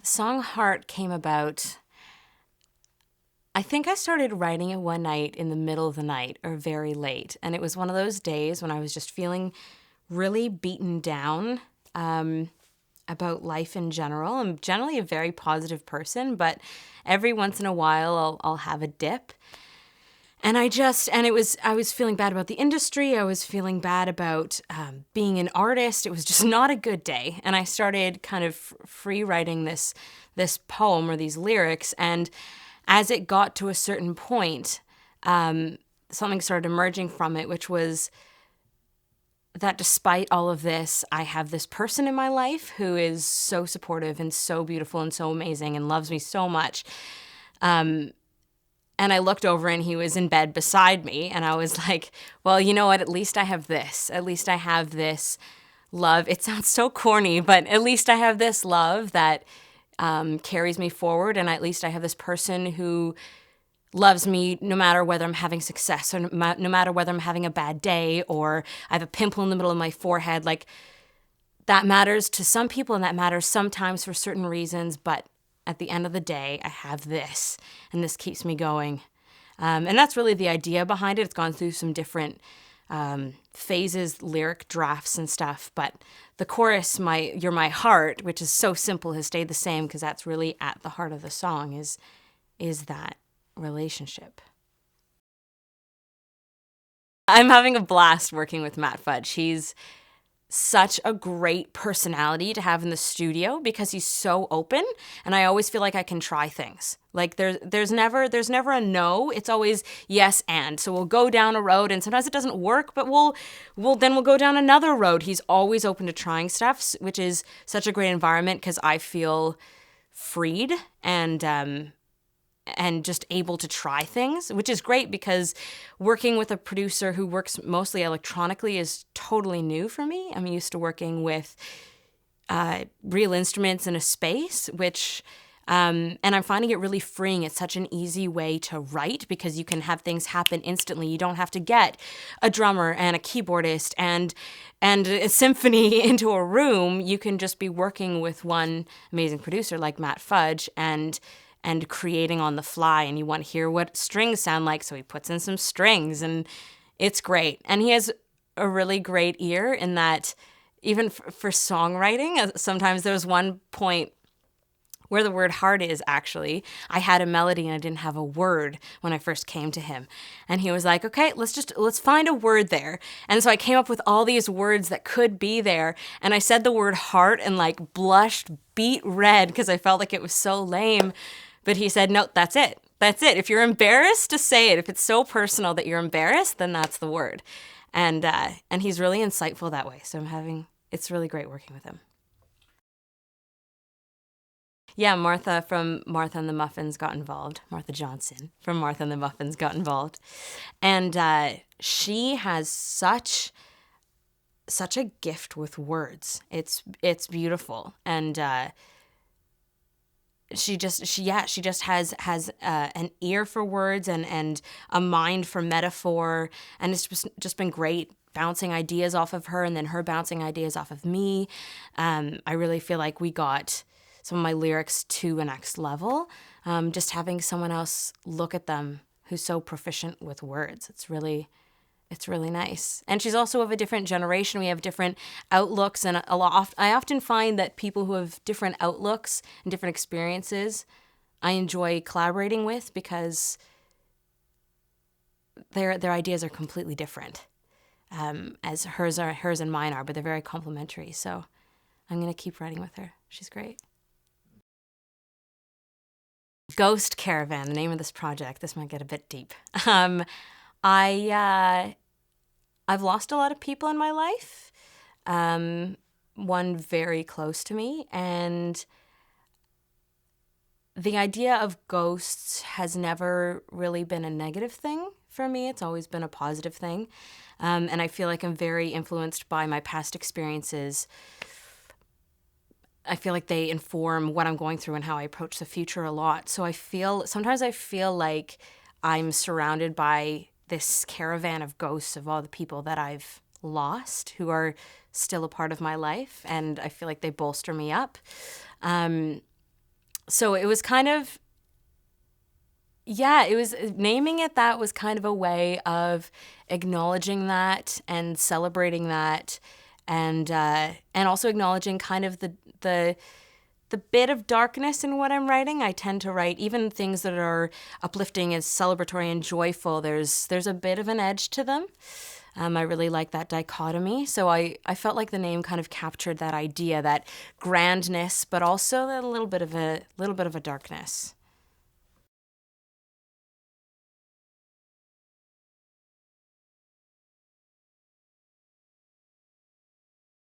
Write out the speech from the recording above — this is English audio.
Song Heart came about. I think I started writing it one night in the middle of the night or very late. And it was one of those days when I was just feeling really beaten down about life in general. I'm generally a very positive person, but every once in a while I'll have a dip. I was feeling bad about the industry. I was feeling bad about being an artist. It was just not a good day. And I started kind of free writing this poem or these lyrics. And as it got to a certain point, something started emerging from it, which was that despite all of this, I have this person in my life who is so supportive and so beautiful and so amazing and loves me so much. And I looked over and he was in bed beside me. And I was like, well, you know what? At least I have this. At least I have this love. It sounds so corny, but at least I have this love that carries me forward. And at least I have this person who loves me no matter whether I'm having success or no matter whether I'm having a bad day or I have a pimple in the middle of my forehead. Like, that matters to some people and that matters sometimes for certain reasons. But at the end of the day, I have this, and this keeps me going. And that's really the idea behind it. It's gone through some different phases, lyric drafts and stuff. But the chorus, "You're my heart," which is so simple, has stayed the same because that's really at the heart of the song is that relationship. I'm having a blast working with Matt Fudge. He's such a great personality to have in the studio because he's so open, and I always feel like I can try things. Like there's never a no. It's always yes and. So we'll go down a road and sometimes it doesn't work, but we'll go down another road. He's always open to trying stuff, which is such a great environment because I feel freed and just able to try things, which is great because working with a producer who works mostly electronically is totally new for me. I'm used to working with real instruments in a space, and I'm finding it really freeing. It's such an easy way to write because you can have things happen instantly. You don't have to get a drummer and a keyboardist and a symphony into a room. You can just be working with one amazing producer like Matt Fudge and creating on the fly, and you want to hear what strings sound like, so he puts in some strings, and it's great. And he has a really great ear in that even for songwriting, sometimes there's one point where the word heart is actually, I had a melody and I didn't have a word when I first came to him. And he was like, okay, let's find a word there. And so I came up with all these words that could be there. And I said the word heart and like blushed beet red because I felt like it was so lame. But he said, no, that's it. That's it. If you're embarrassed to say it, if it's so personal that you're embarrassed, then that's the word. And he's really insightful that way. So it's really great working with him. Yeah, Martha from Martha and the Muffins got involved. Martha Johnson from Martha and the Muffins got involved. And she has such a gift with words. It's beautiful. And she just has an ear for words and a mind for metaphor, and it's just been great bouncing ideas off of her and then her bouncing ideas off of me. I really feel like we got some of my lyrics to a next level, just having someone else look at them who's so proficient with words. It's really nice. And she's also of a different generation. We have different outlooks, and I often find that people who have different outlooks and different experiences, I enjoy collaborating with because their ideas are completely different, as hers and mine are, but they're very complementary. So I'm going to keep writing with her. She's great. Ghost Caravan, the name of this project. This might get a bit deep. I've lost a lot of people in my life, one very close to me, and the idea of ghosts has never really been a negative thing for me. It's always been a positive thing, and I feel like I'm very influenced by my past experiences. I feel like they inform what I'm going through and how I approach the future a lot. So sometimes I feel like I'm surrounded by this caravan of ghosts of all the people that I've lost who are still a part of my life, and I feel like they bolster me up. So it was kind of, yeah, it was naming it that was kind of a way of acknowledging that and celebrating that, and also acknowledging kind of the bit of darkness in what I'm writing. I tend to write even things that are uplifting and celebratory and joyful. There's a bit of an edge to them. I really like that dichotomy. So I felt like the name kind of captured that idea, that grandness, but also a little bit of a darkness.